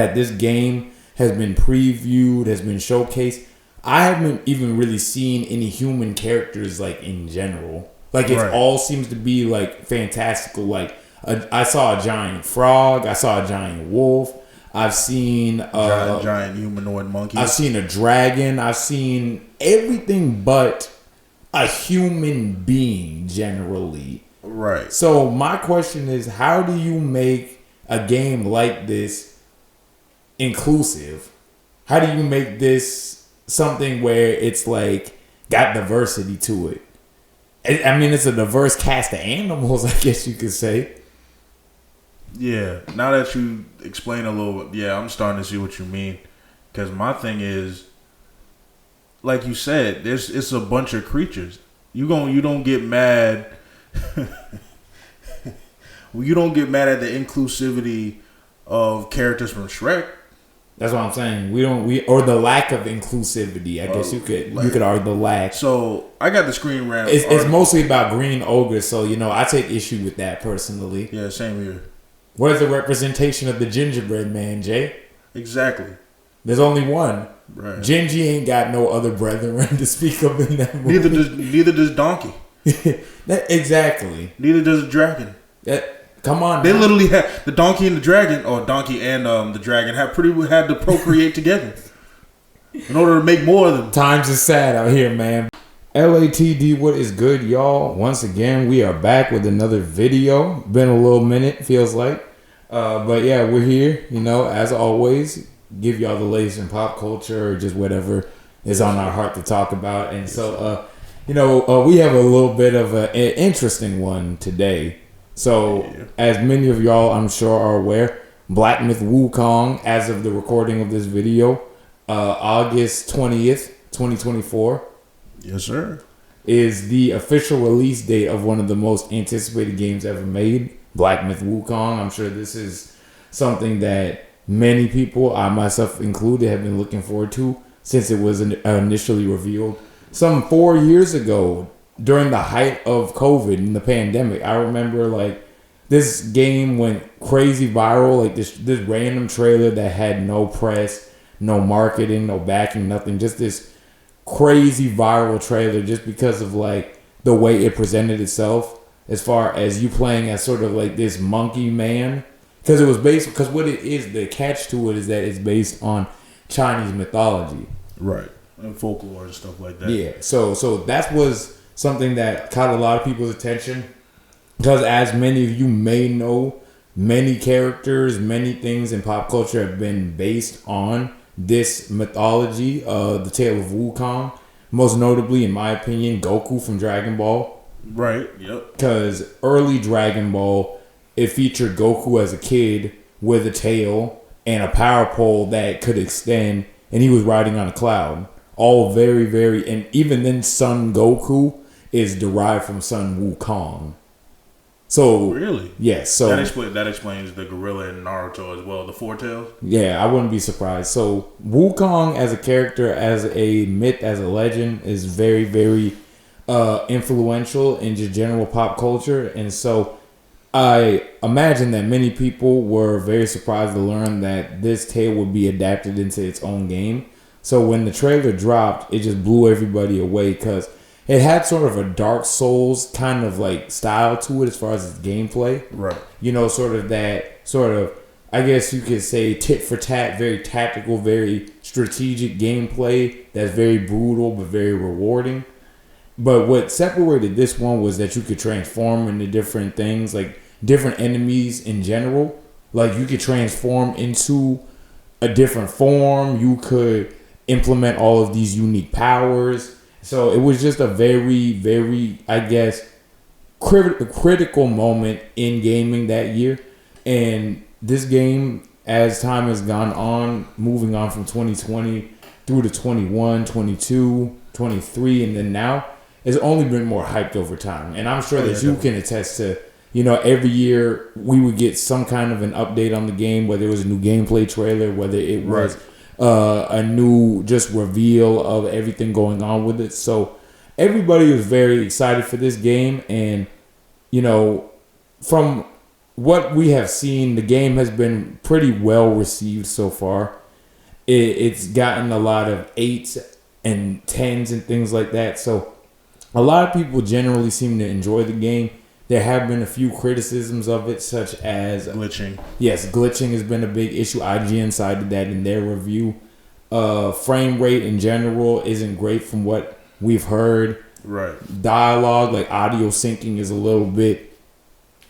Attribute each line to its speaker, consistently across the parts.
Speaker 1: that this game has been previewed, has been showcased, I haven't even really seen any human characters like in general. Like it all seems to be like fantastical. Like I saw a giant frog, I saw a giant wolf, I've seen
Speaker 2: giant humanoid monkey.
Speaker 1: I've seen a dragon, I've seen everything but a human being generally.
Speaker 2: Right.
Speaker 1: So my question is, how do you make a game like this inclusive? How do you make this something where it's like got diversity to it? I mean, it's a diverse cast of animals, I guess you could say.
Speaker 2: Yeah. Now that you explain a little bit, yeah, I'm starting to see what you mean. Because my thing is, like you said, it's a bunch of creatures. You don't get mad. You don't get mad at the inclusivity of characters from Shrek.
Speaker 1: That's what I'm saying. Or the lack of inclusivity. I guess you could argue the lack.
Speaker 2: So I got the screen rant.
Speaker 1: It's mostly about green ogres, so I take issue with that personally.
Speaker 2: Yeah, same here.
Speaker 1: Where's the representation of the gingerbread man, Jay?
Speaker 2: Exactly.
Speaker 1: There's only one.
Speaker 2: Right.
Speaker 1: Gingy ain't got no other brethren to speak of in that movie.
Speaker 2: Neither does Donkey.
Speaker 1: Exactly.
Speaker 2: Neither does Dragon.
Speaker 1: Come on.
Speaker 2: They literally had the donkey and the dragon, or donkey and the dragon had to procreate together in order to make more of them.
Speaker 1: Times is sad out here, man. LATD, what is good, y'all? Once again, we are back with another video. Been a little minute, feels like. But yeah, we're here, as always, give y'all the latest in pop culture or just whatever is on our heart to talk about. And so, we have a little bit of an interesting one today. So, as many of y'all, I'm sure, are aware, Black Myth Wukong, as of the recording of this video, August 20th, 2024.
Speaker 2: Yes, sir.
Speaker 1: Is the official release date of one of the most anticipated games ever made, Black Myth Wukong. I'm sure this is something that many people, I myself included, have been looking forward to since it was initially revealed. Some 4 years ago, during the height of COVID and the pandemic, I remember this game went crazy viral. Like this random trailer that had no press, no marketing, no backing, nothing. Just this crazy viral trailer just because of the way it presented itself, as far as you playing as sort of like this monkey man. Because what it is, the catch to it is that it's based on Chinese mythology.
Speaker 2: Right. And folklore and stuff like that.
Speaker 1: Yeah. So that was something that caught a lot of people's attention, because as many of you may know, many characters, many things in pop culture have been based on this mythology, the tale of Wukong. Most notably, in my opinion, Goku from Dragon Ball.
Speaker 2: Right, yep.
Speaker 1: Because early Dragon Ball, it featured Goku as a kid with a tail and a power pole that could extend, and he was riding on a cloud. All very, very, and even then Son Goku is derived from Son Wukong. So
Speaker 2: really,
Speaker 1: yes. So
Speaker 2: that explains the gorilla in Naruto as well, the four tails.
Speaker 1: Yeah, I wouldn't be surprised. So Wukong as a character, as a myth, as a legend, is very, very influential in just general pop culture, and so I imagine that many people were very surprised to learn that this tale would be adapted into its own game. So when the trailer dropped, it just blew everybody away because it had sort of a Dark Souls kind of style to it as far as its gameplay.
Speaker 2: Right.
Speaker 1: I guess you could say tit for tat, very tactical, very strategic gameplay that's very brutal but very rewarding. But what separated this one was that you could transform into different things, like different enemies in general. Like you could transform into a different form. You could implement all of these unique powers. So it was just a very, very, I guess, critical moment in gaming that year. And this game, as time has gone on, moving on from 2020 through to 21, 22, 23, and then now, it's only been more hyped over time. And I'm sure that you can attest to, every year we would get some kind of an update on the game, whether it was a new gameplay trailer, whether it was a new just reveal of everything going on with it. So everybody was very excited for this game. And, from what we have seen, the game has been pretty well received so far. It's gotten a lot of 8s and 10s and things like that. So a lot of people generally seem to enjoy the game. There have been a few criticisms of it, such as
Speaker 2: glitching.
Speaker 1: Yes, glitching has been a big issue. IGN cited that in their review. Frame rate in general isn't great from what we've heard.
Speaker 2: Right.
Speaker 1: Dialogue, like audio syncing, is a little bit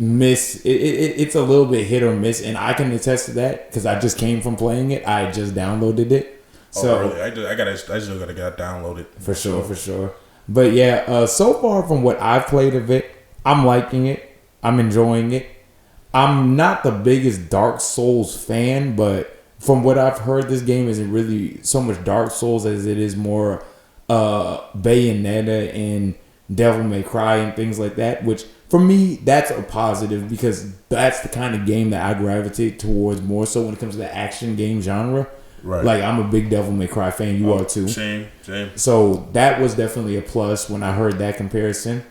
Speaker 1: it's a little bit hit or miss, and I can attest to that because I just came from playing it. I just downloaded it. So
Speaker 2: really? I still gotta get downloaded.
Speaker 1: For sure. But yeah, so far from what I've played of it, I'm liking it. I'm enjoying it. I'm not the biggest Dark Souls fan, but from what I've heard, this game isn't really so much Dark Souls as it is more Bayonetta and Devil May Cry and things like that, which for me, that's a positive because that's the kind of game that I gravitate towards more so when it comes to the action game genre.
Speaker 2: Right.
Speaker 1: Like, I'm a big Devil May Cry fan. You are too.
Speaker 2: Same.
Speaker 1: So that was definitely a plus when I heard that comparison.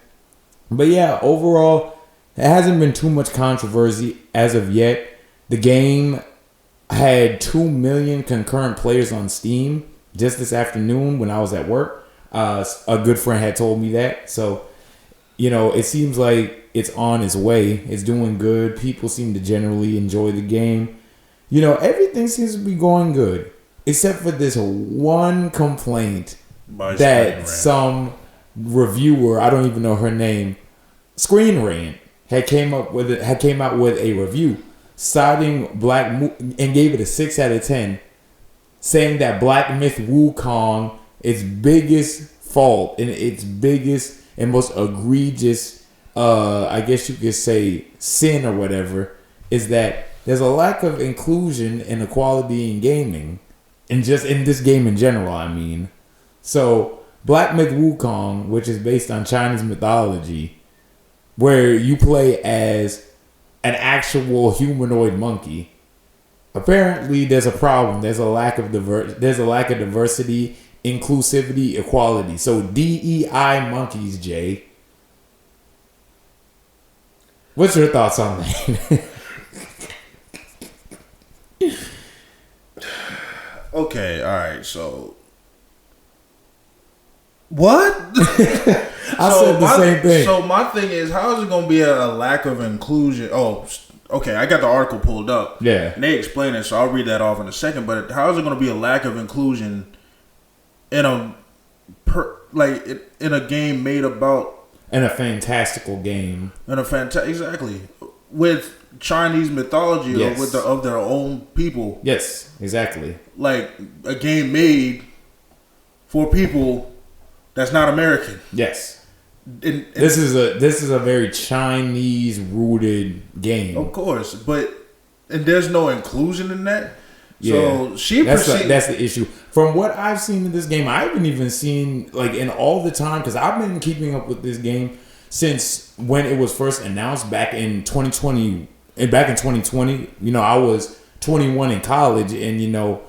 Speaker 1: But yeah, overall, it hasn't been too much controversy as of yet. The game had 2 million concurrent players on Steam just this afternoon when I was at work. A good friend had told me that. So, it seems like it's on its way. It's doing good. People seem to generally enjoy the game. Everything seems to be going good. Except for this one complaint that some reviewer, I don't even know her name, Screen Rant, had out with a review citing and gave it a 6 out of 10, saying that Black Myth Wukong, its biggest fault and its biggest and most egregious, I guess you could say, sin or whatever, is that there's a lack of inclusion and equality in gaming, and just in this game in general, I mean. So, Black Myth Wukong, which is based on Chinese mythology, where you play as an actual humanoid monkey. Apparently, there's a problem. There's a lack of diversity, inclusivity, equality. So, DEI monkeys, Jay. What's your thoughts on that?
Speaker 2: Okay, all right, so what?
Speaker 1: I said the same thing.
Speaker 2: So my thing is, how is it going to be a lack of inclusion? Oh, okay, I got the article pulled up.
Speaker 1: Yeah.
Speaker 2: And they explain it, so I'll read that off in a second. But how is it going to be a lack of inclusion in a game made about...
Speaker 1: In a fantastical game.
Speaker 2: Exactly. With Chinese mythology, yes. Of their own people.
Speaker 1: Yes, exactly.
Speaker 2: Like a game made for people that's not American.
Speaker 1: Yes. And this is a very Chinese rooted game.
Speaker 2: Of course, and there's no inclusion in that.
Speaker 1: Yeah. So that's the issue. From what I've seen in this game, I haven't even seen in all the time, because I've been keeping up with this game since when it was first announced back in 2020. Back in 2020, I was 21 in college, and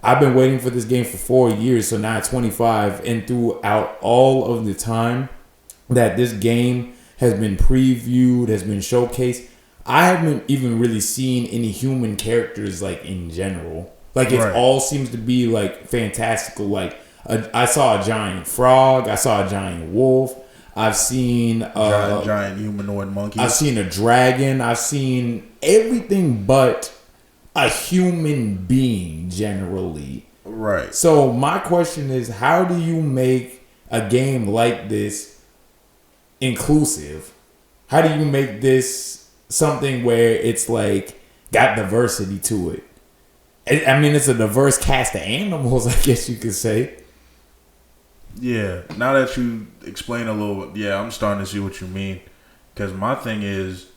Speaker 1: I've been waiting for this game for 4 years, so now at 25, and throughout all of the time that this game has been previewed, has been showcased, I haven't even really seen any human characters in general. It all seems to be fantastical. I saw a giant frog, I saw a giant wolf. I've seen
Speaker 2: giant humanoid monkey.
Speaker 1: I've seen a dragon. I've seen everything but a human being generally.
Speaker 2: Right.
Speaker 1: So my question is, how do you make a game like this inclusive? How do you make this something where it's got diversity to it? I mean, it's a diverse cast of animals, I guess you could say.
Speaker 2: Yeah, now that you explain a little bit, I'm starting to see what you mean. Because my thing is,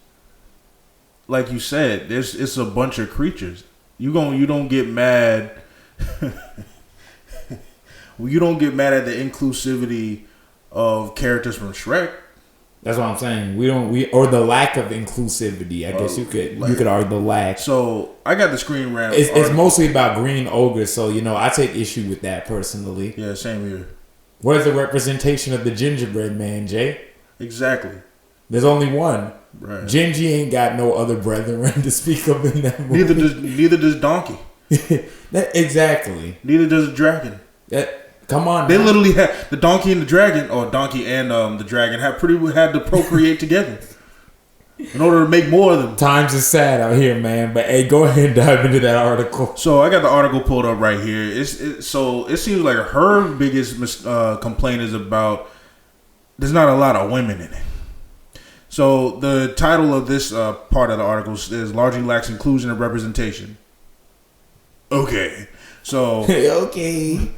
Speaker 2: like you said, it's a bunch of creatures. You don't get mad. You don't get mad at the inclusivity of characters from Shrek. That's
Speaker 1: what I'm saying. Or the lack of inclusivity. I guess you could argue the lack.
Speaker 2: So I got the Screen Rant.
Speaker 1: It's mostly about green ogres, so I take issue with that personally.
Speaker 2: Yeah, same here.
Speaker 1: Where's the representation of the gingerbread man, Jay?
Speaker 2: Exactly.
Speaker 1: There's only one.
Speaker 2: Right.
Speaker 1: Genji ain't got no other brethren to speak of in that movie.
Speaker 2: Neither does Donkey.
Speaker 1: Exactly.
Speaker 2: Neither does Dragon.
Speaker 1: Come on.
Speaker 2: They literally had the Donkey and the Dragon, or Donkey and the Dragon had to procreate together in order to make more of them.
Speaker 1: Times is sad out here, man. But hey, go ahead and dive into that article.
Speaker 2: So I got the article pulled up right here. So it seems like her biggest complaint is about there's not a lot of women in it. So the title of this part of the article is largely lacks inclusion and representation. Okay. So
Speaker 1: okay.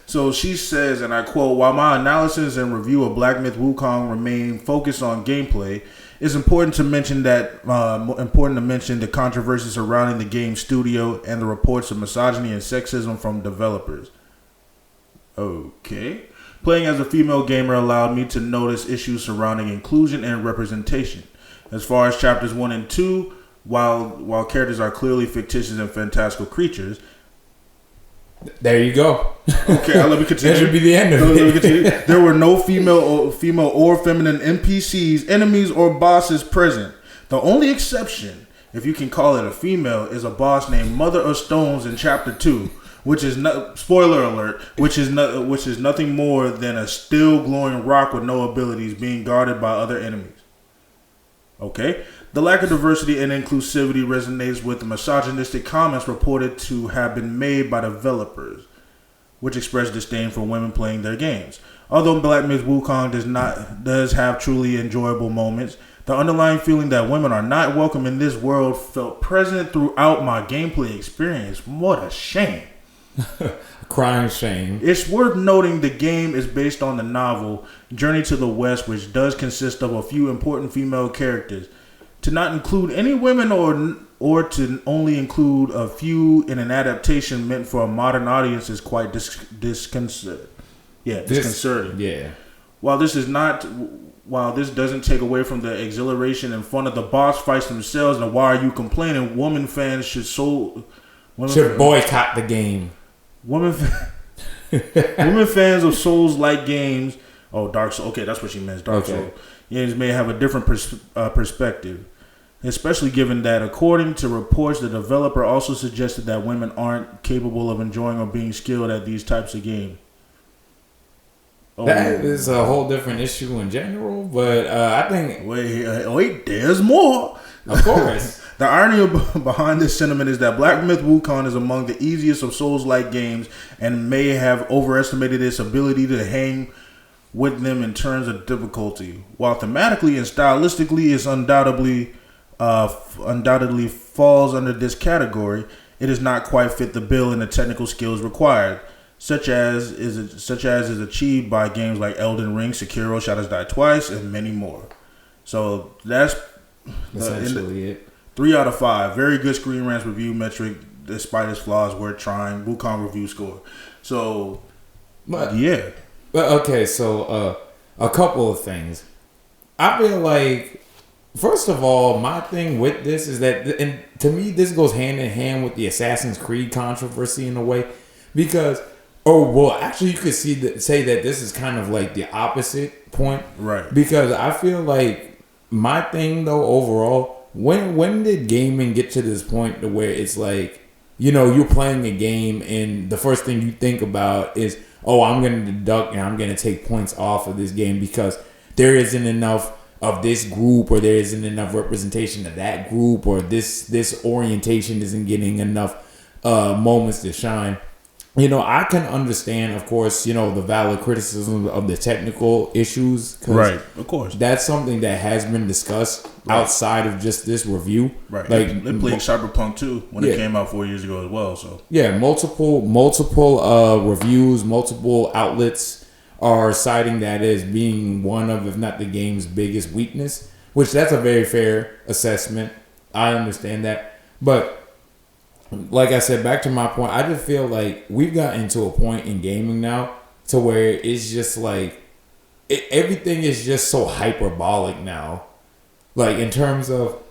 Speaker 2: So she says, and I quote, "While my analysis and review of Black Myth Wukong remain focused on gameplay, it's important to mention the controversy surrounding the game studio and the reports of misogyny and sexism from developers." Okay. "Playing as a female gamer allowed me to notice issues surrounding inclusion and representation. As far as chapters 1 and 2, while characters are clearly fictitious and fantastical creatures."
Speaker 1: There you go.
Speaker 2: Okay, let me continue.
Speaker 1: That should be the end of it.
Speaker 2: "There were no female or feminine NPCs, enemies, or bosses present. The only exception, if you can call it a female, is a boss named Mother of Stones in Chapter 2, which is not, spoiler alert, which is nothing more than a still glowing rock with no abilities being guarded by other enemies." Okay. "The lack of diversity and inclusivity resonates with the misogynistic comments reported to have been made by developers, which express disdain for women playing their games. Although Black Myth Wukong does have truly enjoyable moments, the underlying feeling that women are not welcome in this world felt present throughout my gameplay experience. What a shame."
Speaker 1: Crying shame.
Speaker 2: "It's worth noting the game is based on the novel Journey to the West, which does consist of a few important female characters. To not include any women or to only include a few in an adaptation meant for a modern audience is quite disconcerting.
Speaker 1: Yeah.
Speaker 2: While this doesn't take away from the exhilaration and fun of the boss fights themselves, and why are you complaining? Women fans should
Speaker 1: boycott the game.
Speaker 2: Women fans of Souls-like games. Oh, Dark Souls. Okay, that's what she meant. Dark Souls. Games may have a different perspective, especially given that, according to reports, the developer also suggested that women aren't capable of enjoying or being skilled at these types of games." Oh,
Speaker 1: that is a whole different issue in general, but I think...
Speaker 2: Wait, there's more.
Speaker 1: Of course.
Speaker 2: "The irony behind this sentiment is that Black Myth Wukong is among the easiest of Souls-like games and may have overestimated its ability to hang with them in terms of difficulty. While thematically and stylistically it undoubtedly falls under this category, it does not quite fit the bill in the technical skills required, such as is achieved by games like Elden Ring, Sekiro, Shadows Die Twice, and many more." So that's
Speaker 1: essentially it.
Speaker 2: 3 out of 5. Very good Screen Rant's review metric, despite its flaws, worth trying. Wukong review score. So, yeah.
Speaker 1: But okay, so a couple of things. I feel like, first of all, my thing with this is that, and to me, this goes hand in hand with the Assassin's Creed controversy in a way, because, actually, you could say that this is kind of like the opposite point,
Speaker 2: right? Because
Speaker 1: I feel like my thing though overall. When did gaming get to this point to where it's like, you're playing a game and the first thing you think about is, I'm going to deduct and I'm going to take points off of this game because there isn't enough of this group, or there isn't enough representation of that group, or this orientation isn't getting enough moments to shine. I can understand, of course, the valid criticism of the technical issues.
Speaker 2: Right, of course.
Speaker 1: That's something that has been discussed outside of just this review.
Speaker 2: Right. Like, they played Cyberpunk 2 when it came out 4 years ago as well. So
Speaker 1: yeah, multiple reviews, multiple outlets are citing that as being one of, if not the game's biggest weakness, which that's a very fair assessment. I understand that. But like I said, back to my point, I just feel like we've gotten to a point in gaming now to where it's just like everything is just so hyperbolic now. Like in terms of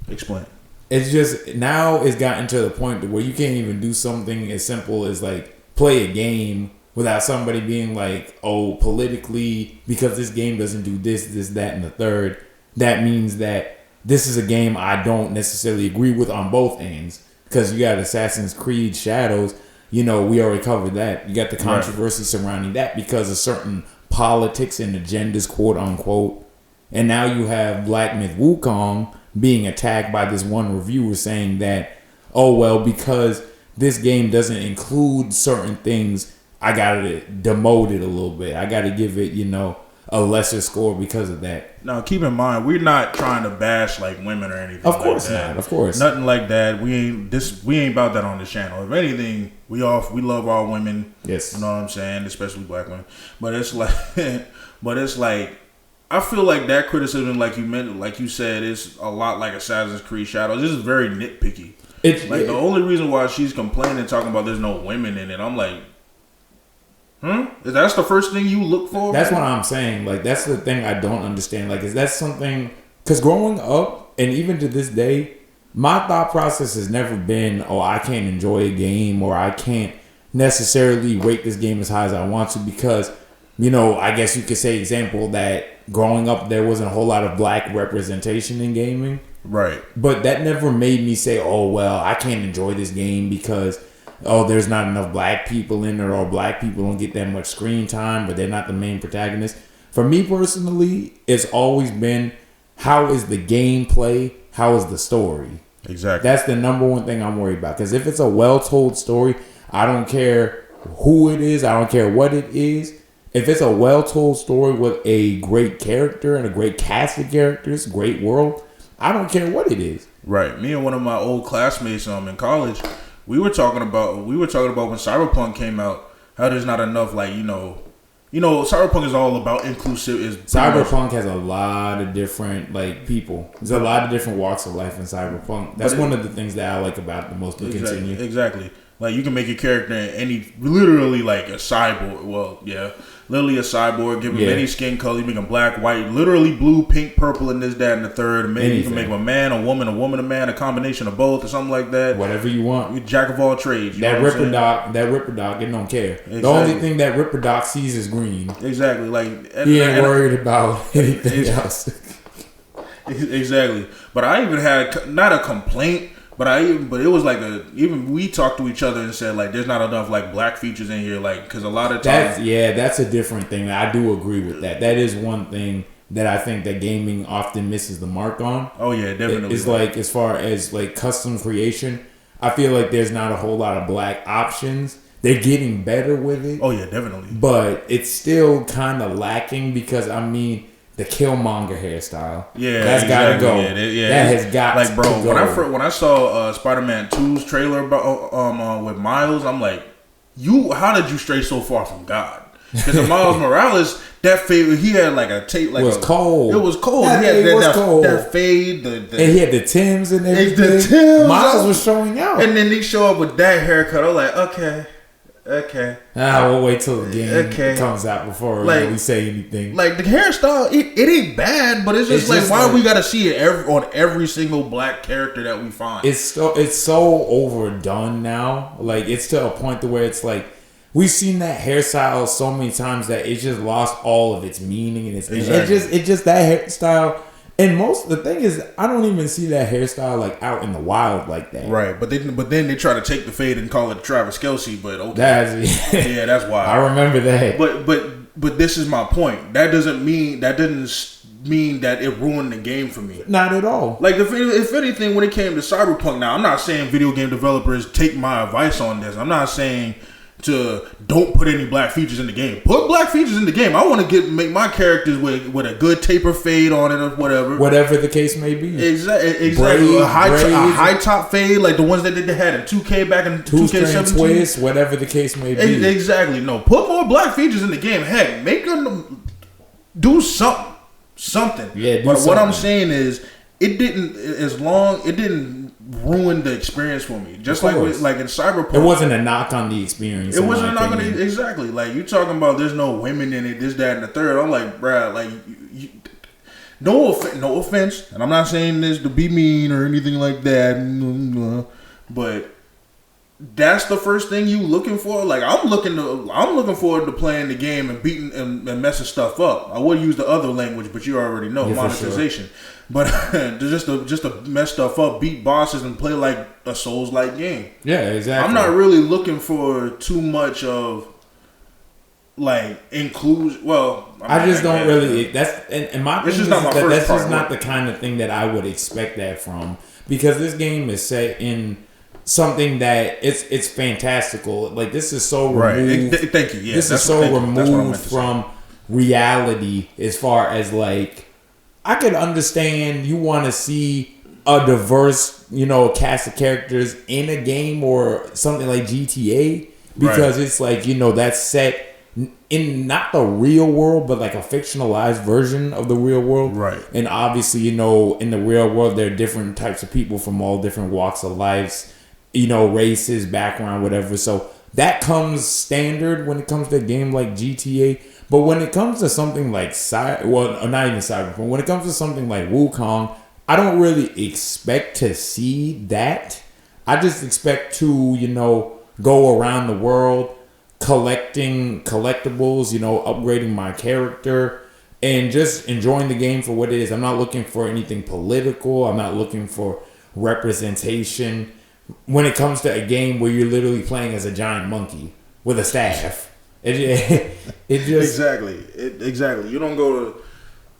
Speaker 2: explain.
Speaker 1: It's just now it's gotten to the point where you can't even do something as simple as like play a game without somebody being like, politically, because this game doesn't do this, that, and the third, that means that this is a game I don't necessarily agree with on both ends. Because you got Assassin's Creed Shadows, we already covered that. You got the controversy surrounding that because of certain politics and agendas, quote unquote. And now you have Black Myth Wukong being attacked by this one reviewer saying that, oh, well, because this game doesn't include certain things, I got to demote it a little bit. I got to give it, a lesser score because of that.
Speaker 2: Now, keep in mind, we're not trying to bash like women or anything.
Speaker 1: Of course
Speaker 2: like that.
Speaker 1: not. Of course,
Speaker 2: nothing like that. We ain't about that on this channel. If anything, we love all women.
Speaker 1: Yes,
Speaker 2: you know what I'm saying, especially black women. But it's like, I feel like that criticism, like you said, is a lot like Assassin's Creed Shadows. This is very nitpicky. The only reason why she's complaining, talking about there's no women in it, I'm like, that's the first thing you look for?
Speaker 1: That's what I'm saying. Like, that's the thing I don't understand. Like, is that something... Because growing up, and even to this day, my thought process has never been, oh, I can't enjoy a game, or I can't necessarily rate this game as high as I want to, because, I guess you could say, example, that growing up, there wasn't a whole lot of black representation in gaming.
Speaker 2: Right.
Speaker 1: But that never made me say, oh, well, I can't enjoy this game because... oh, there's not enough black people in it, or black people don't get that much screen time, but they're not the main protagonist. For me personally, it's always been, how is the gameplay? How is the story?
Speaker 2: Exactly.
Speaker 1: That's the number one thing I'm worried about. Because if it's a well-told story, I don't care who it is. I don't care what it is. If it's a well-told story with a great character and a great cast of characters, great world, I don't care what it is.
Speaker 2: Right. Me and one of my old classmates in college, we were talking about when Cyberpunk came out, how there's not enough, like, Cyberpunk is all about inclusive.
Speaker 1: Cyberpunk has a lot of different people. There's a lot of different walks of life in Cyberpunk. That's one of the things that I like about it the most.
Speaker 2: Exactly. Like, you can make your character literally like a cyborg. Well, yeah, literally a cyborg. Give him any skin color. You make him black, white, literally blue, pink, purple, and this, that, and the third. Maybe you can make him a man, a woman, a man, a combination of both, or something like that.
Speaker 1: Whatever you want.
Speaker 2: You jack of all trades.
Speaker 1: That Ripper Doc, it don't care. Exactly. The only thing that Ripper Doc sees is green.
Speaker 2: Exactly. Like,
Speaker 1: he ain't worried about anything else.
Speaker 2: Exactly. But I even had not a complaint. But it was like even we talked to each other and said, like, there's not enough, like, black features in here, like, because a lot of times...
Speaker 1: That's a different thing. I do agree with that. That is one thing that I think that gaming often misses the mark on.
Speaker 2: Oh, yeah, definitely.
Speaker 1: It's like, as far as, like, custom creation, I feel like there's not a whole lot of black options. They're getting better with it.
Speaker 2: Oh, yeah, definitely.
Speaker 1: But it's still kind of lacking because, the Killmonger hairstyle.
Speaker 2: Yeah,
Speaker 1: that's gotta go.
Speaker 2: Yeah,
Speaker 1: that has got
Speaker 2: to go. When I saw Spider-Man 2's trailer about with Miles, I'm like, how did you stray so far from God? Because Miles Morales, that fade, he had like a tape, like
Speaker 1: it was cold.
Speaker 2: It was cold.
Speaker 1: He had
Speaker 2: that fade,
Speaker 1: and he had the Timbs and everything. Miles was showing out,
Speaker 2: and then he show up with that haircut. I'm like, okay.
Speaker 1: We'll wait till the game comes out before we say anything.
Speaker 2: Like, the hairstyle, it ain't bad, but it's just why we gotta see it on every single black character that we find.
Speaker 1: It's so overdone now. Like, it's to a point to where it's like we've seen that hairstyle so many times that it just lost all of its meaning and its it just that hairstyle. And the thing is, I don't even see that hairstyle like out in the wild like that.
Speaker 2: Right, but then they try to take the fade and call it Travis Kelce. But okay, that's why
Speaker 1: I remember that.
Speaker 2: But this is my point. That doesn't mean that it ruined the game for me.
Speaker 1: Not at all.
Speaker 2: Like, if anything, when it came to Cyberpunk, now I'm not saying video game developers take my advice on this. I'm not saying to don't put any black features in the game. Put black features in the game. I want to make my characters with a good taper fade on it or whatever
Speaker 1: the case may be.
Speaker 2: Exactly. A high top fade like the ones that they had in 2K back in 2K17.
Speaker 1: Twist, whatever the case may be.
Speaker 2: Exactly. No, put more black features in the game. Heck, make them do something.
Speaker 1: Yeah.
Speaker 2: But what I'm saying is, it didn't ruin the experience for me. Just like in Cyberpunk,
Speaker 1: it wasn't a knock on the experience.
Speaker 2: It wasn't a knock on it. Exactly. Like, you talking about there's no women in it, this, that, and the third. I'm like, bruh, like, no offense, and I'm not saying this to be mean or anything like that, but that's the first thing you looking for. Like I'm looking forward to playing the game and beating and messing stuff up. I would use the other language, but you already know monetization. Sure. But just to mess stuff up, beat bosses, and play like a Souls-like game.
Speaker 1: Yeah, exactly.
Speaker 2: I'm not really looking for too much of like inclusion. Well,
Speaker 1: I just don't really. That's and my thing is that that's just not the kind of thing that I would expect that from, because this game is set in something that it's fantastical. Like this is so removed.
Speaker 2: Right. Thank you. Yeah,
Speaker 1: this is so removed from reality as far as like I could understand you want to see a diverse, cast of characters in a game or something like GTA, because it's like, that's set in not the real world, but like a fictionalized version of the real world.
Speaker 2: Right.
Speaker 1: And obviously, in the real world, there are different types of people from all different walks of lives, races, background, whatever. So that comes standard when it comes to a game like GTA. But when it comes to something like not even Cyberpunk, when it comes to something like Wukong, I don't really expect to see that. I just expect to, go around the world collecting collectibles, upgrading my character, and just enjoying the game for what it is. I'm not looking for anything political. I'm not looking for representation. When it comes to a game where you're literally playing as a giant monkey with a staff. It just
Speaker 2: exactly. You don't go to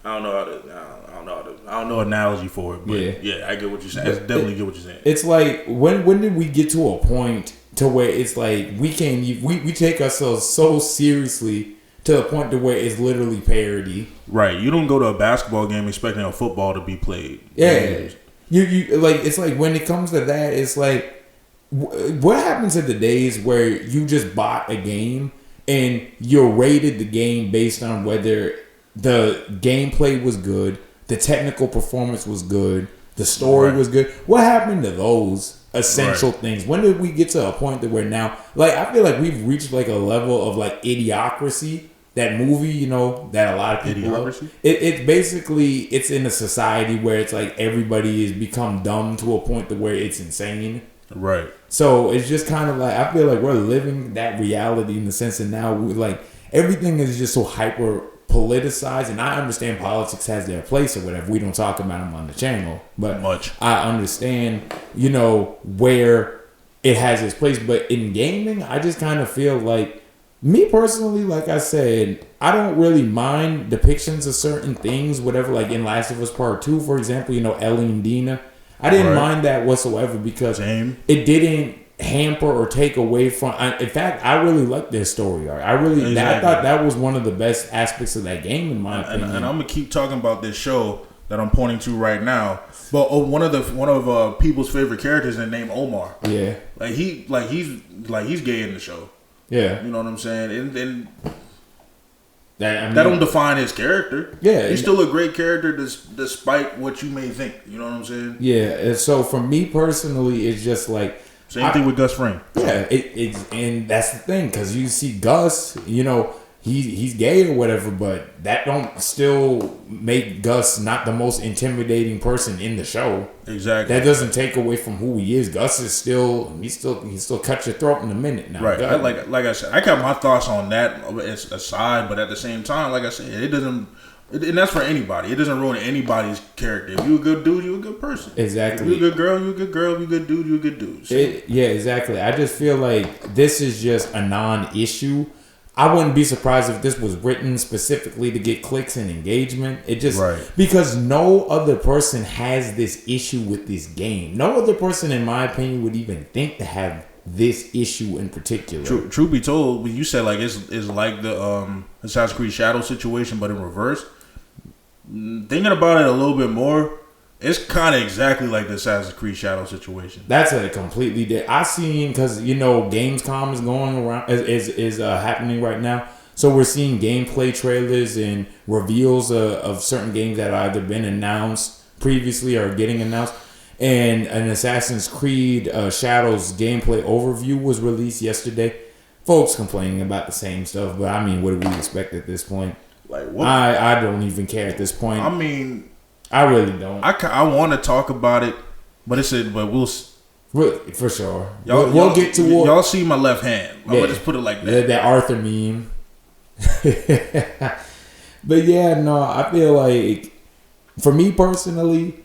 Speaker 2: I don't know analogy for it, but yeah I get what you're saying. I definitely get what you're saying.
Speaker 1: It's like when did we get to a point to where it's like we take ourselves so seriously to the point to where it's literally parody.
Speaker 2: Right. You don't go to a basketball game expecting a football to be played.
Speaker 1: Yeah. You like, it's like when it comes to that, it's like what happens in the days where you just bought a game and you rated the game based on whether the gameplay was good, the technical performance was good, the story was good. What happened to those essential things? When did we get to a point that we're now, like, I feel like we've reached like a level of like Idiocracy, that movie, that a lot of people love. It's basically, it's in a society where it's like everybody has become dumb to a point to where it's insane.
Speaker 2: Right.
Speaker 1: So it's just kind of like, I feel like we're living that reality in the sense that now like everything is just so hyper politicized, and I understand politics has their place or whatever. We don't talk about them on the channel, but I understand, where it has its place. But in gaming, I just kind of feel like, me personally, like I said, I don't really mind depictions of certain things, whatever, like in Last of Us Part 2, for example, Ellie and Dina. I didn't mind that whatsoever because it didn't hamper or take away from. In fact, I really liked their story arc. I thought that was one of the best aspects of that game, in my opinion.
Speaker 2: And I'm gonna keep talking about this show that I'm pointing to right now. But one of people's favorite characters is named Omar.
Speaker 1: Yeah,
Speaker 2: he's gay in the show.
Speaker 1: Yeah,
Speaker 2: you know what I'm saying, and that don't define his character.
Speaker 1: Yeah,
Speaker 2: he's still a great character despite what you may think. You know what I'm saying?
Speaker 1: Yeah, and so for me personally, it's just like
Speaker 2: same thing with Gus Fring.
Speaker 1: Yeah, and that's the thing, because you see Gus, he's gay or whatever, but that don't still make Gus not the most intimidating person in the show.
Speaker 2: Exactly.
Speaker 1: That doesn't take away from who he is. Gus is still cut your throat in a minute now.
Speaker 2: Right. Like I said, I got my thoughts on that aside, but at the same time, like I said, it doesn't. And that's for anybody. It doesn't ruin anybody's character. If you a good dude, you a good person.
Speaker 1: Exactly.
Speaker 2: If you a good girl, you a good girl. If you a good dude, you a good dude. So.
Speaker 1: Yeah, exactly. I just feel like this is just a non-issue. I wouldn't be surprised if this was written specifically to get clicks and engagement. It just because no other person has this issue with this game. No other person, in my opinion, would even think to have this issue in particular.
Speaker 2: True be told, when you said like it's like the Assassin's Creed Shadow situation, but in reverse. Thinking about it a little bit more, it's kind of exactly like the Assassin's Creed Shadow situation.
Speaker 1: That's a completely different. I seen, because Gamescom is going around, is happening right now. So we're seeing gameplay trailers and reveals of certain games that have either been announced previously or getting announced. And an Assassin's Creed Shadows gameplay overview was released yesterday. Folks complaining about the same stuff, but I mean, what do we expect at this point?
Speaker 2: Like what?
Speaker 1: I don't even care at this point.
Speaker 2: I mean,
Speaker 1: I really don't.
Speaker 2: I want to talk about it, but
Speaker 1: For sure.
Speaker 2: We'll
Speaker 1: get toward
Speaker 2: y'all see my left hand. I'm gonna just put it like that.
Speaker 1: That Arthur meme. But yeah, no, I feel like for me personally,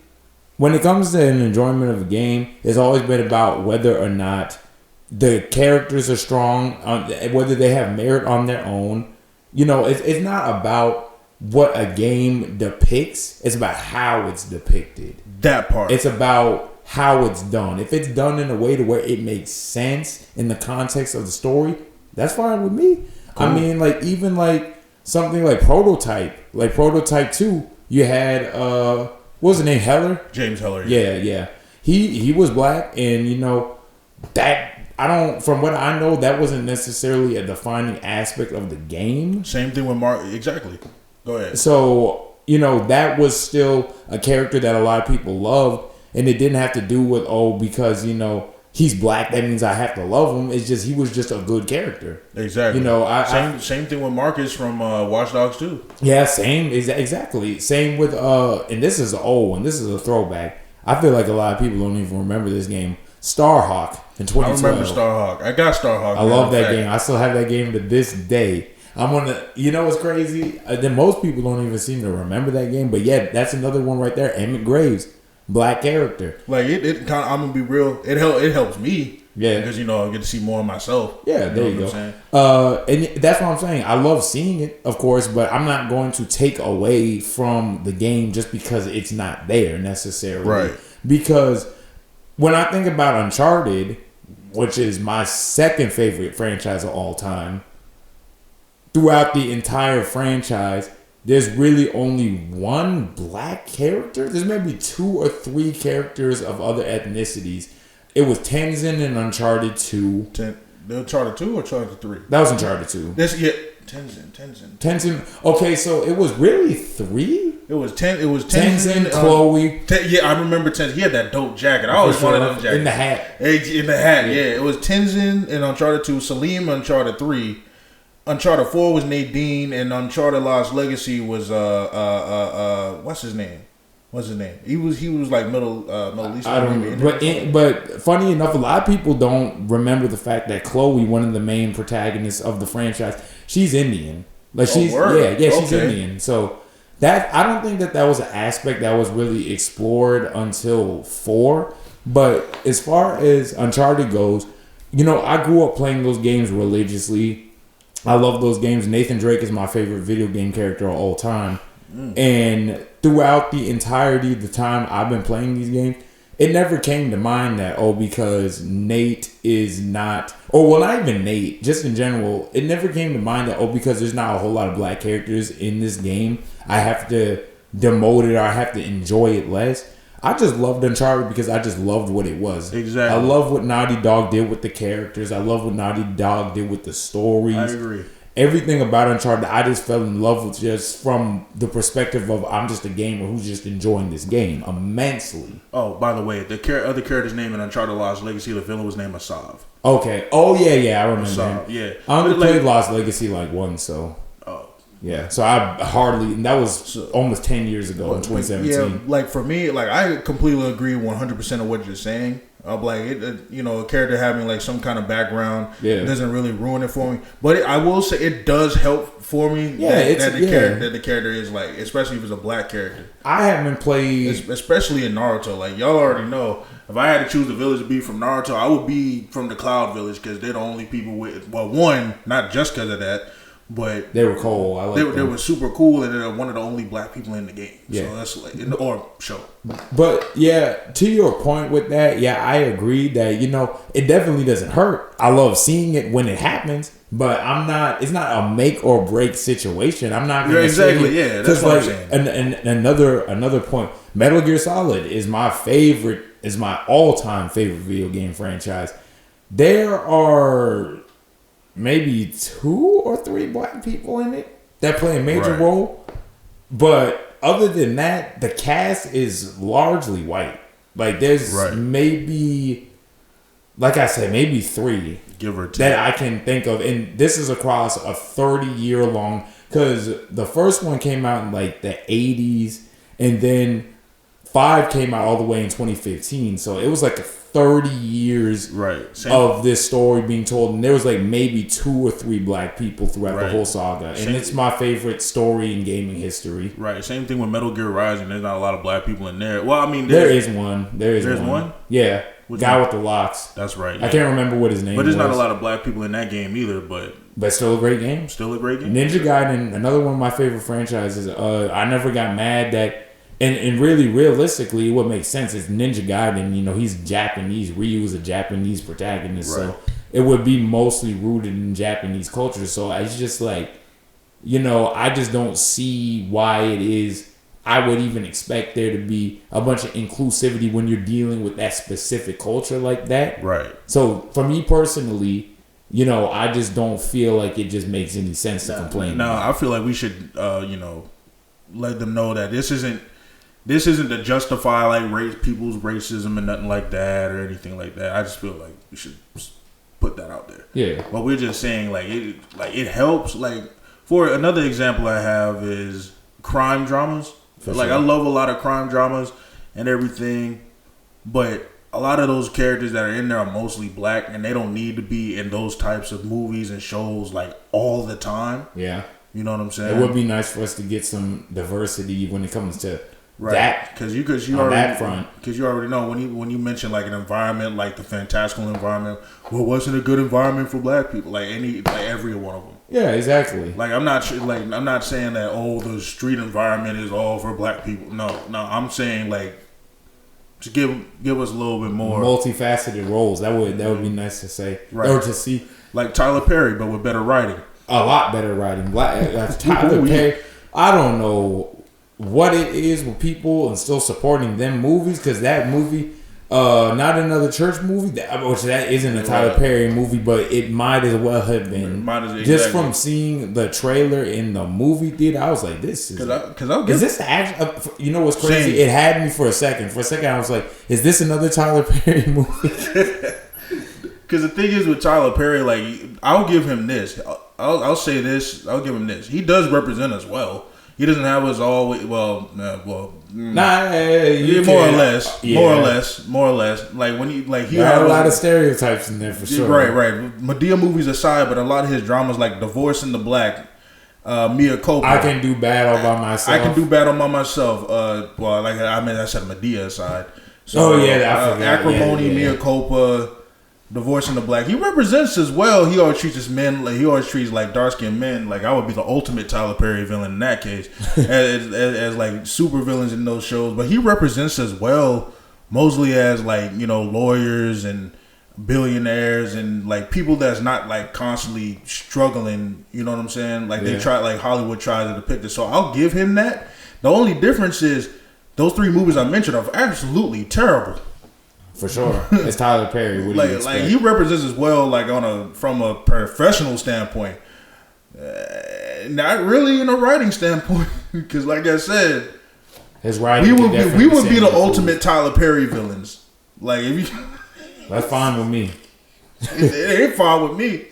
Speaker 1: when it comes to an enjoyment of a game, it's always been about whether or not the characters are strong, whether they have merit on their own. You know, it's not about what a game depicts. It's about how it's depicted.
Speaker 2: That part.
Speaker 1: It's about how it's done. If it's done in a way to where it makes sense in the context of the story, that's fine with me. Cool. I mean, like, even like something like Prototype. Like Prototype 2, you had what was his name? Heller?
Speaker 2: James Heller.
Speaker 1: Yeah. He was black, and you know that from what I know, that wasn't necessarily a defining aspect of the game.
Speaker 2: Same thing with Mark. Exactly. Go ahead.
Speaker 1: So, you know, that was still a character that a lot of people loved, and it didn't have to do with, because, you know, he's black, that means I have to love him. It's just, he was just a good character.
Speaker 2: Exactly.
Speaker 1: You know,
Speaker 2: same thing with Marcus from Watch Dogs 2.
Speaker 1: Yeah, same. Exactly. Same with, and this is an old one. This is a throwback. I feel like a lot of people don't even remember this game. Starhawk in 2012.
Speaker 2: I remember Starhawk. I got Starhawk.
Speaker 1: I love that game. I still have that game to this day. You know what's crazy? Then most people don't even seem to remember that game. But yeah, that's another one right there. Emmett Graves, black character.
Speaker 2: Like it kind of, I'm gonna be real. It helps me.
Speaker 1: Yeah,
Speaker 2: because you know I get to see more of myself.
Speaker 1: Yeah, there you go. And that's what I'm saying. I love seeing it, of course, but I'm not going to take away from the game just because it's not there necessarily.
Speaker 2: Right.
Speaker 1: Because when I think about Uncharted, which is my second favorite franchise of all time, throughout the entire franchise, there's really only one black character. There's maybe 2 or 3 characters of other ethnicities. It was Tenzin in Uncharted 2.
Speaker 2: The Uncharted 2 or Uncharted 3?
Speaker 1: That was Uncharted 2. Tenzin. Okay, so it was really 3?
Speaker 2: It was Tenzin,
Speaker 1: Chloe.
Speaker 2: Yeah, I remember Tenzin. He had that dope jacket. I always wanted that jacket.
Speaker 1: In the hat.
Speaker 2: Yeah. It was Tenzin in Uncharted 2, Salim in Uncharted 3. Uncharted 4 was Nadine, and Uncharted Lost Legacy was what's his name? He was like Middle Eastern.
Speaker 1: I don't know. But funny enough, a lot of people don't remember the fact that Chloe, one of the main protagonists of the franchise, she's Indian. Like she's Indian. So that, I don't think that was an aspect that was really explored until 4. But as far as Uncharted goes, you know, I grew up playing those games religiously. I love those games. Nathan Drake is my favorite video game character of all time. And throughout the entirety of the time I've been playing these games, it never came to mind that, because Nate is not, not even Nate, just in general, it never came to mind that, because there's not a whole lot of black characters in this game, I have to demote it or I have to enjoy it less. I just loved Uncharted because I just loved what it was.
Speaker 2: Exactly.
Speaker 1: I love what Naughty Dog did with the characters. I love what Naughty Dog did with the stories. I
Speaker 2: agree.
Speaker 1: Everything about Uncharted, I just fell in love with just from the perspective of I'm just a gamer who's just enjoying this game immensely.
Speaker 2: Oh, by the way, the other character's name in Uncharted Lost Legacy, the villain was named Asav.
Speaker 1: Okay. Oh, yeah, I remember
Speaker 2: Asav, yeah.
Speaker 1: I only played Lost Legacy once, so.
Speaker 2: Oh.
Speaker 1: Yeah, so and that was almost 10 years ago in 2017.
Speaker 2: Yeah, like for me, like I completely agree 100% of what you're saying. Like a character having like some kind of background doesn't really ruin it for me. But I will say it does help for me that the character is like, especially if it's a black character.
Speaker 1: I haven't played,
Speaker 2: especially in Naruto. Like y'all already know, if I had to choose the village to be from Naruto, I would be from the Cloud Village because they're the only people with. Well, one, not just because of that. But
Speaker 1: they were cool.
Speaker 2: They were super cool, and they're one of the only black people in the game. Yeah. So that's like or show.
Speaker 1: But yeah, to your point with that, I agree that it definitely doesn't hurt. I love seeing it when it happens, but it's not a make or break situation. I'm not gonna
Speaker 2: exactly. That's what I'm saying.
Speaker 1: And another point, Metal Gear Solid is my all-time favorite video game franchise. There are maybe 2 or 3 black people in it that play a major role. But other than that, the cast is largely white. Like there's maybe, like I said, maybe 3
Speaker 2: give or take
Speaker 1: that I can think of. And this is across a 30-year long, because the first one came out in like the 80s and then 5 came out all the way in 2015. So it was like a 30 years of this story being told, and there was like maybe 2 or 3 black people throughout the whole saga, and it's my favorite story in gaming history.
Speaker 2: Right. Same thing with Metal Gear Rising. There's not a lot of black people in there. Well, I mean,
Speaker 1: there is one. There's one. Yeah. Guy with the locks.
Speaker 2: That's right.
Speaker 1: Yeah. I can't remember what his name was.
Speaker 2: But there's not a lot of black people in that game either, but
Speaker 1: still a great game.
Speaker 2: Still a great game.
Speaker 1: Ninja Gaiden, another one of my favorite franchises. I never got mad that, and really realistically, what makes sense is Ninja Gaiden. You know, he's Japanese. Ryu's a Japanese protagonist, so it would be mostly rooted in Japanese culture. So it's just like, you know, I just don't see why it is. I would even expect there to be a bunch of inclusivity when you're dealing with that specific culture like that.
Speaker 2: Right.
Speaker 1: So for me personally, you know, I just don't feel like it just makes any sense to complain.
Speaker 2: No, I feel like we should, you know, let them know that this isn't to justify like people's racism and nothing like that or anything like that. I just feel like we should put that out there.
Speaker 1: Yeah.
Speaker 2: But we're just saying it helps. Like, for another example I have is crime dramas. Like, I love a lot of crime dramas and everything, but a lot of those characters that are in there are mostly black, and they don't need to be in those types of movies and shows like all the time.
Speaker 1: Yeah.
Speaker 2: You know what I'm saying?
Speaker 1: It would be nice for us to get some diversity when it comes to that.
Speaker 2: Because you already know when you mention like an environment like the fantastical environment, well, wasn't a good environment for black people, like every one of them.
Speaker 1: Yeah, exactly.
Speaker 2: Like I'm not saying that the street environment is all for black people. No, I'm saying like just give us a little bit more
Speaker 1: multifaceted roles. That would be nice to say or to see.
Speaker 2: Like Tyler Perry, but with better writing.
Speaker 1: A lot better writing. Tyler Perry. I don't know what it is with people and still supporting them movies, because that movie, Not Another Church movie, that isn't a Tyler Perry movie, but it might as well have been. Just from seeing the trailer in the movie theater, I was like, "This is is this actually?" You know what's crazy? It had me for a second. For a second, I was like, "Is this another Tyler Perry movie?"
Speaker 2: Because the thing is with Tyler Perry, like, I'll give him this. I'll say this. I'll give him this. He does represent us well. He doesn't have us all. More or less. Like when he
Speaker 1: had a lot of stereotypes in there for sure.
Speaker 2: Right. Madea movies aside, but a lot of his dramas like Divorce in the Black, Mia Culpa.
Speaker 1: I Can Do Bad All By Myself.
Speaker 2: I Can Do Bad All By Myself. I said Madea aside. So, Acrimony, Mia Culpa. Divorce in the Black. He represents as well. He always treats like dark skinned men. Like, I would be the ultimate Tyler Perry villain in that case, as like super villains in those shows. But he represents as well, mostly as like, you know, lawyers and billionaires and like people that's not like constantly struggling. You know what I'm saying? Like they try, like Hollywood tries to depict it. So I'll give him that. The only difference is those 3 movies I mentioned are absolutely terrible.
Speaker 1: For sure, it's Tyler Perry. What do you expect?
Speaker 2: Like he represents as well, like from a professional standpoint, not really in a writing standpoint. Because, like I said,
Speaker 1: his writing
Speaker 2: we would be the ultimate Tyler Perry villains. Like if you,
Speaker 1: that's fine with me.
Speaker 2: It ain't fine with me.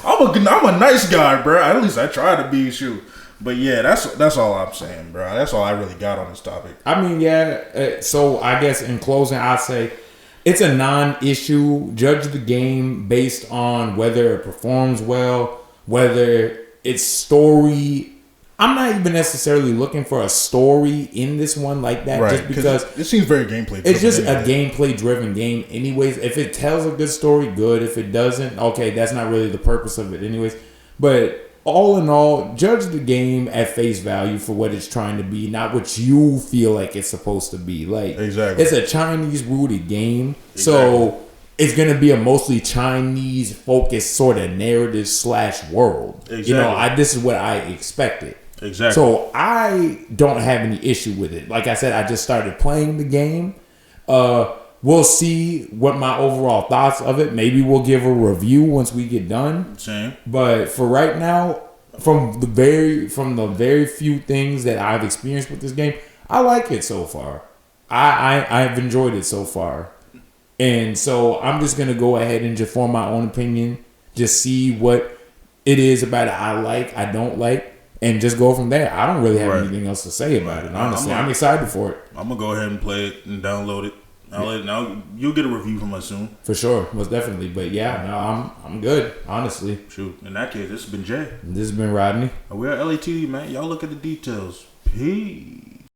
Speaker 2: I'm a nice guy, bro. At least I try to be. Shoot. But yeah, that's all I'm saying, bro. That's all I really got on this topic.
Speaker 1: I mean, so I guess in closing, I'd say it's a non-issue. Judge the game based on whether it performs well, whether its story. I'm not even necessarily looking for a story in this one like that, just because
Speaker 2: it seems very gameplay driven.
Speaker 1: It's just a gameplay driven game anyways. If it tells a good story, good. If it doesn't, okay, that's not really the purpose of it anyways. But all in all, judge the game at face value for what it's trying to be, not what you feel like it's supposed to be. Like,
Speaker 2: exactly.
Speaker 1: It's a Chinese rooted game, so it's gonna be a mostly Chinese focused sort of narrative / world.
Speaker 2: Exactly.
Speaker 1: You know, this is what I expected.
Speaker 2: Exactly.
Speaker 1: So I don't have any issue with it. Like I said, I just started playing the game. We'll see what my overall thoughts of it. Maybe we'll give a review once we get done.
Speaker 2: Same.
Speaker 1: But for right now, from the very few things that I've experienced with this game, I like it so far. I've enjoyed it so far. And so I'm just gonna go ahead and just form my own opinion. Just see what it is about it I like, I don't like, and just go from there. I don't really have anything else to say about it. Honestly, I'm excited for it.
Speaker 2: I'm gonna go ahead and play it and download it. Now you'll get a review from us soon.
Speaker 1: For sure, most definitely. But yeah, no, I'm good, honestly.
Speaker 2: Shoot, in that case, this has been Jay.
Speaker 1: This has been Rodney.
Speaker 2: We're at LATD, man. Y'all look at the details. Peace.